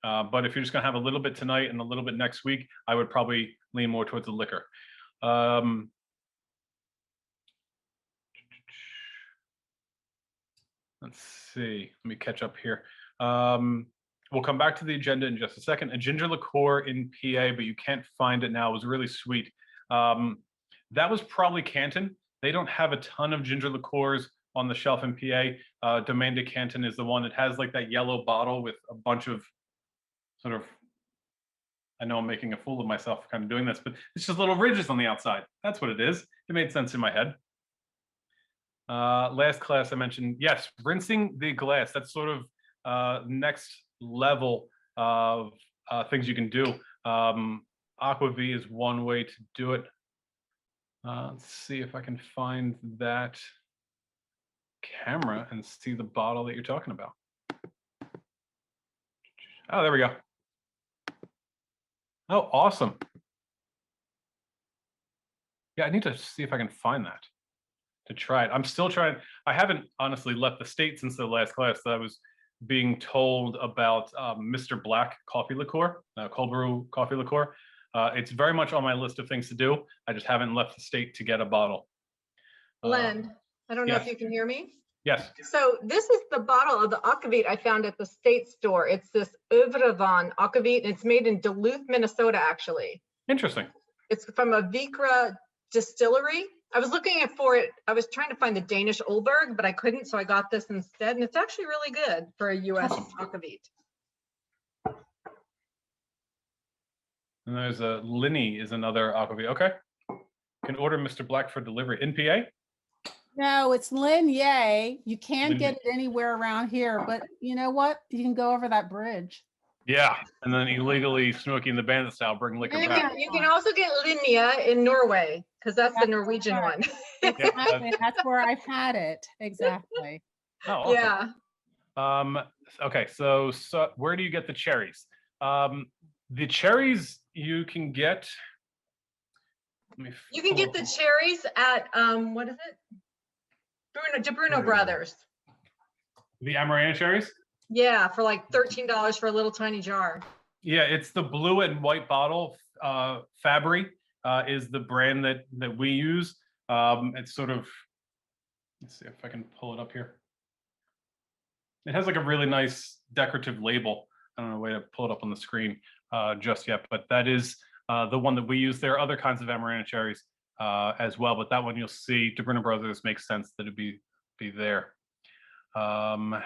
But if you're just going to have a little bit tonight and a little bit next week, I would probably lean more towards the liquor. Let's see. Let me catch up here. We'll come back to the agenda in just a second. A ginger liqueur in PA, but you can't find it now. It was really sweet. That was probably Canton. They don't have a ton of ginger liqueurs on the shelf in PA. Domaine de Canton is the one that has like that yellow bottle with a bunch of sort of, I know I'm making a fool of myself kind of doing this, but it's just little ridges on the outside. That's what it is. It made sense in my head. Last class I mentioned, yes, rinsing the glass. That's sort of next level of things you can do. Aquavit is one way to do it. Let's see if I can find that camera and see the bottle that you're talking about. Oh, there we go. Oh, awesome. Yeah, I need to see if I can find that to try it. I'm still trying. I haven't honestly left the state since the last class that I was being told about Mr. Black coffee liqueur, cold brew coffee liqueur. It's very much on my list of things to do. I just haven't left the state to get a bottle. Len, I don't know yes. if you can hear me. Yes. So this is the bottle of the Aquavit I found at the state store. It's this Oeuvre Aquavit. It's made in Duluth, Minnesota, actually. Interesting. It's from a Vikra distillery. I was looking for it. I was trying to find the Danish Olberg, but I couldn't, so I got this instead. And it's actually really good for a U.S. Aquavit. And there's a Linny is another Aquavit. Okay. Can order Mr. Black for delivery in PA? No, it's Lin Ye. You can get it anywhere around here, but you know what? You can go over that bridge. Yeah, and then illegally smoking the bandit style, bring liquor back. You can also get Linja in Norway, because that's the Norwegian one. Exactly. That's where I've had it. Exactly. Oh, awesome. Yeah. Okay, so where do you get the cherries? The cherries you can get. You can get the cherries at what is it? Bruno Brothers. The Amarena cherries? Yeah, for like $13 for a little tiny jar. Yeah, it's the blue and white bottle. Fabry is the brand that we use. It's sort of, let's see if I can pull it up here. It has like a really nice decorative label. I don't know a way to pull it up on the screen just yet, but that is the one that we use. There are other kinds of Amarena cherries as well, but that one you'll see, De Bruno Brothers makes sense that it'd be there. Can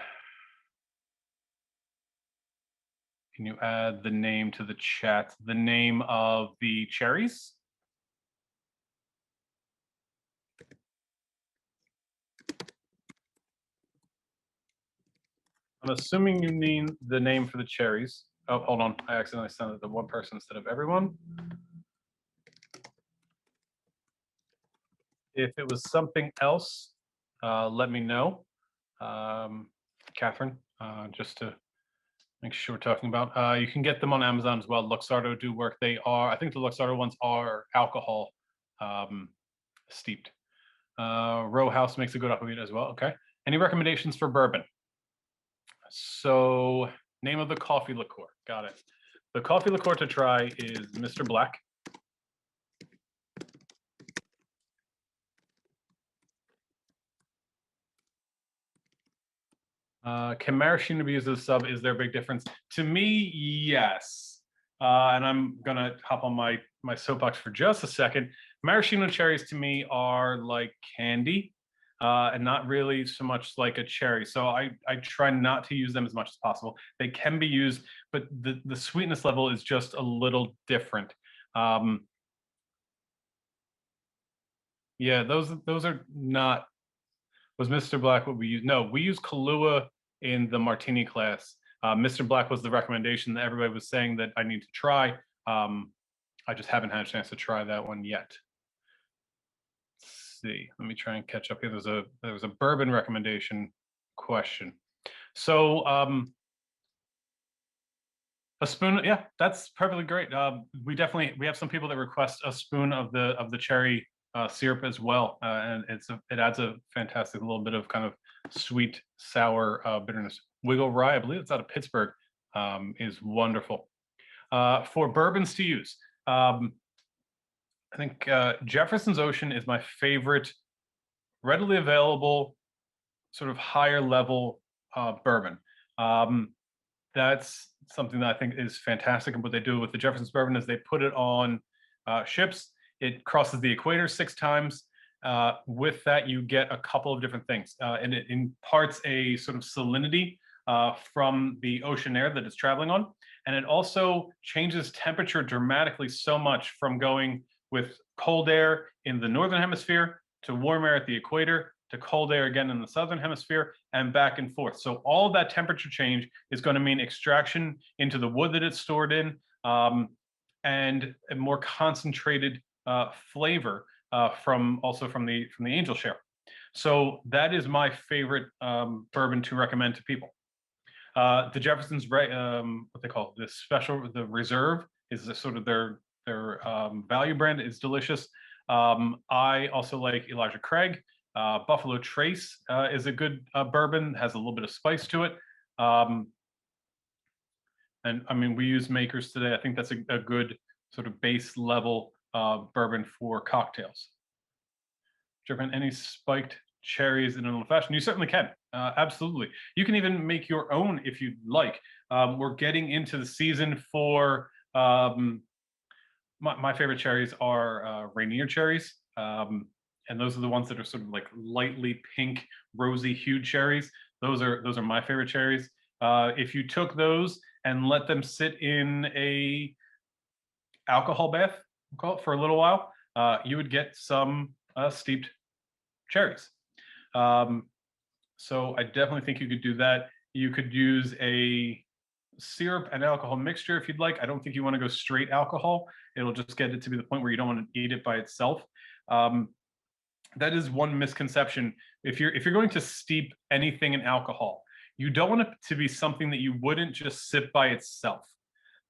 you add the name to the chat? The name of the cherries? I'm assuming you need the name for the cherries. Oh, hold on. I accidentally sent it to one person instead of everyone. If it was something else, let me know. Catherine, just to make sure we're talking about. You can get them on Amazon as well. Luxardo do work. They are, I think the Luxardo ones are alcohol steeped. Row House makes a good aquavit as well. Okay. Any recommendations for bourbon? So name of the coffee liqueur. Got it. The coffee liqueur to try is Mr. Black. Can maraschino be used as a sub? Is there a big difference? To me, yes. And I'm gonna hop on my soapbox for just a second. Maraschino cherries to me are like candy, and not really so much like a cherry. So I try not to use them as much as possible. They can be used, but the sweetness level is just a little different. Yeah, those are not. Was Mr. Black what we use? No, we use Kahlua in the martini class. Mr. Black was the recommendation that everybody was saying that I need to try. I just haven't had a chance to try that one yet. Let's see. Let me try and catch up here. There was a bourbon recommendation question. So A spoon, yeah, that's perfectly great. We have some people that request a spoon of the cherry syrup as well, and it adds a fantastic little bit of kind of sweet sour bitterness. Wiggle Rye, I believe it's out of Pittsburgh, is wonderful. For bourbons to use, I think Jefferson's Ocean is my favorite, readily available, sort of higher level bourbon. That's something that I think is fantastic. And what they do with the Jefferson's bourbon is they put it on ships. It crosses the equator 6 times. With that, you get a couple of different things. And it imparts a sort of salinity from the ocean air that it's traveling on. And it also changes temperature dramatically, so much from going with cold air in the northern hemisphere to warm air at the equator to cold air again in the southern hemisphere and back and forth. So all of that temperature change is going to mean extraction into the wood that it's stored in, and a more concentrated flavor from the angel share. So that is my favorite bourbon to recommend to people. The Jefferson's, what they call it, the Reserve is sort of their value brand, is delicious. I also like Elijah Craig. Buffalo Trace is a good bourbon, has a little bit of spice to it. And I mean, we use Makers today. I think that's a good sort of base level bourbon for cocktails. Jervin, any spiked cherries in an old fashioned? You certainly can. Absolutely. You can even make your own if you'd like. We're getting into the season for my favorite cherries are Rainier cherries. And those are the ones that are sort of like lightly pink, rosy hued cherries. Those are my favorite cherries. If you took those and let them sit in a alcohol bath, we'll call it, for a little while, you would get some steeped cherries. So I definitely think you could do that. You could use a syrup and alcohol mixture if you'd like. I don't think you want to go straight alcohol. It'll just get it to be the point where you don't want to eat it by itself. That is one misconception. If you're going to steep anything in alcohol, you don't want it to be something that you wouldn't just sip by itself.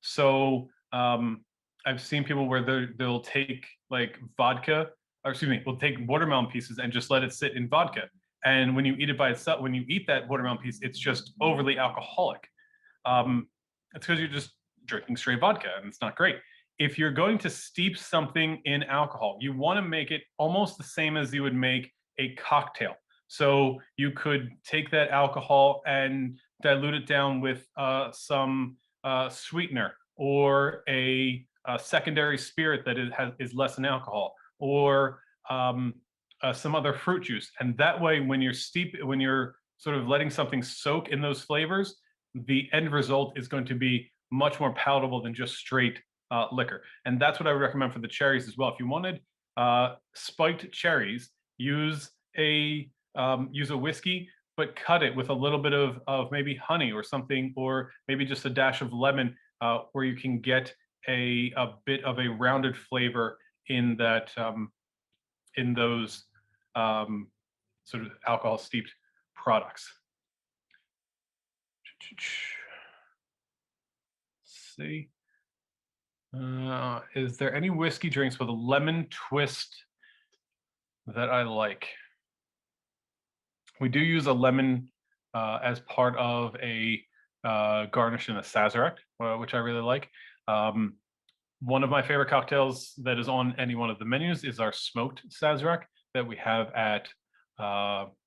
So I've seen people where they'll take like vodka, or excuse me, will take watermelon pieces and just let it sit in vodka. And when you eat it by itself, when you eat that watermelon piece, it's just overly alcoholic. It's because you're just drinking straight vodka, and it's not great. If you're going to steep something in alcohol, you want to make it almost the same as you would make a cocktail. So you could take that alcohol and dilute it down with some sweetener, or a secondary spirit that is less than alcohol, or some other fruit juice. And that way, when you're sort of letting something soak in those flavors, the end result is going to be much more palatable than just straight liquor. And that's what I would recommend for the cherries as well. If you wanted spiked cherries, use a whiskey, but cut it with a little bit of maybe honey or something, or maybe just a dash of lemon, where you can get a bit of a rounded flavor in that in those sort of alcohol steeped products. Let's see. Is there any whiskey drinks with a lemon twist that I like? We do use a lemon as part of a garnish in a Sazerac, which I really like. One of my favorite cocktails that is on any one of the menus is our smoked Sazerac that we have at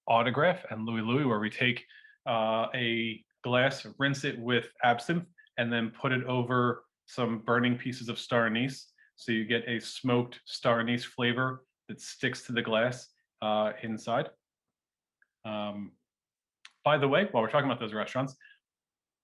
Autograph and Louis Louis, where we take a glass, rinse it with absinthe, and then put it over some burning pieces of star anise. So you get a smoked star anise flavor that sticks to the glass inside. By the way, while we're talking about those restaurants,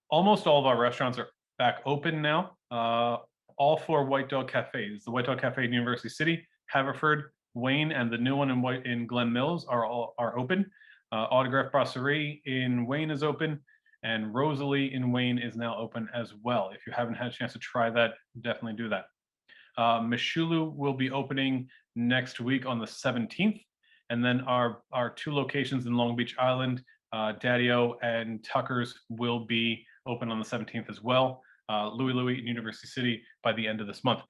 almost all of our restaurants are back open now. All 4 White Dog Cafes, the White Dog Cafe in University City, Haverford, Wayne, and the new one in Glen Mills are open. Autograph Brasserie in Wayne is open, and Rosalie in Wayne is now open as well. If you haven't had a chance to try that, definitely do that. Mishulu will be opening next week on the 17th. And then our 2 locations in Long Beach Island, Daddy-O and Tucker's, will be open on the 17th as well. Louis Louis in University City by the end of this month.